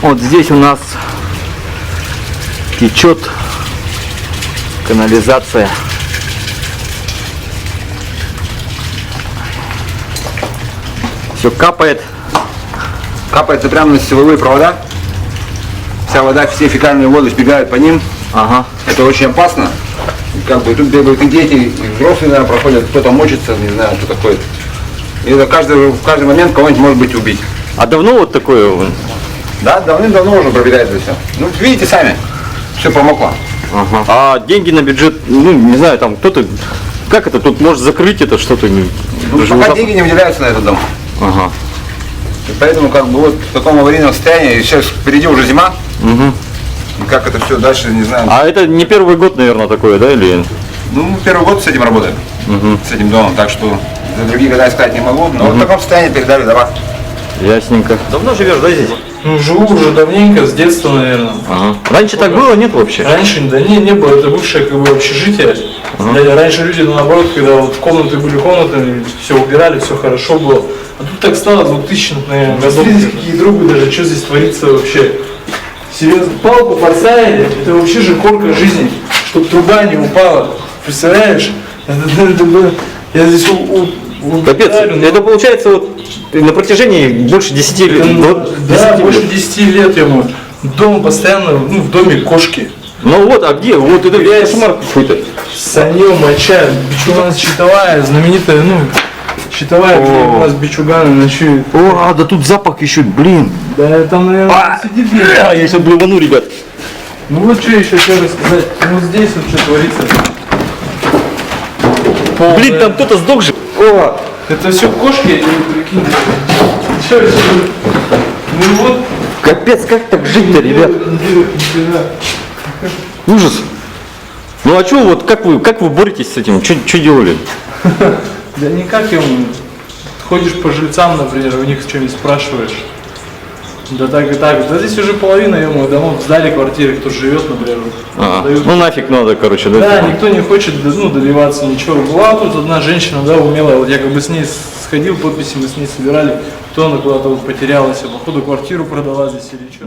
Вот здесь у нас течет канализация. Все капает. Капается прямо на силовые провода. Вся вода, все фекальные воды сбегают по ним. Ага. Это очень опасно. Как бы тут бегают и дети, и взрослые, наверное, проходят, кто-то мочится, не знаю, кто такой. И это в каждый момент кого-нибудь может быть убить. А давно вот такое? Да, давным-давно уже проверяется все. Ну, видите сами, все промокло. Ага. А деньги на бюджет, ну, не знаю, там кто-то, как это, тут может закрыть это что-то? Пока деньги не выделяются на этот дом. Ага. И поэтому как бы вот в таком аварийном состоянии, сейчас впереди уже зима. Угу. И как это все дальше, не знаю. А это не первый год, наверное, такое, да, или? Ну, мы первый год с этим работаем, с этим домом, так что за другие года сказать не могу, но вот в таком состоянии передали дома. Ясненько. Давно живешь, да, здесь? Ну, живу уже давненько, с детства, наверное. Ага. Раньше так было, нет вообще? Раньше, да не было, это бывшее как бы общежитие. Раньше люди, наоборот, когда вот комнаты были комнатами, все убирали, все хорошо было. А тут так стало, 2000-х, наверное, годов. Какие друга даже, что здесь творится вообще? Серьезно, палку поставили, это вообще же корка жизни, чтобы труба не упала. Представляешь? Я здесь Капец, это получается вот на протяжении больше 10 лет. Да, больше 10 лет ему. Дом постоянно, ну, в доме кошки. Ну вот, а где? Вот это кошмар какой-то. Санил, моча, бичуган щитовая, знаменитая, ну, щитовая, где у нас бичуганы ночуют. О, да тут запах еще, блин. Да, там, наверное, сидит где-то. Я сейчас блевану, ребят. Ну вот что еще рассказать. Ну здесь вот что творится. Блин, там кто-то сдох же. О, это все кошки, я не прикинь. Что это? Ну вот. Капец, как так жить-то, ребят? Ужас. Ну а что, вот как вы боретесь с этим? Что делали? Да никак ему. Ходишь по жильцам, например, у них что-нибудь спрашиваешь. Да так и так. Да здесь уже половина ему домов сдали квартиры, кто живет, например. Ну нафиг надо, короче, да? Да, никто не хочет, ну, добиваться ничего. Была тут одна женщина, да, умелая, вот я как бы с ней сходил, подписи мы с ней собирали, то она куда-то вот потерялась, а походу квартиру продала здесь или что.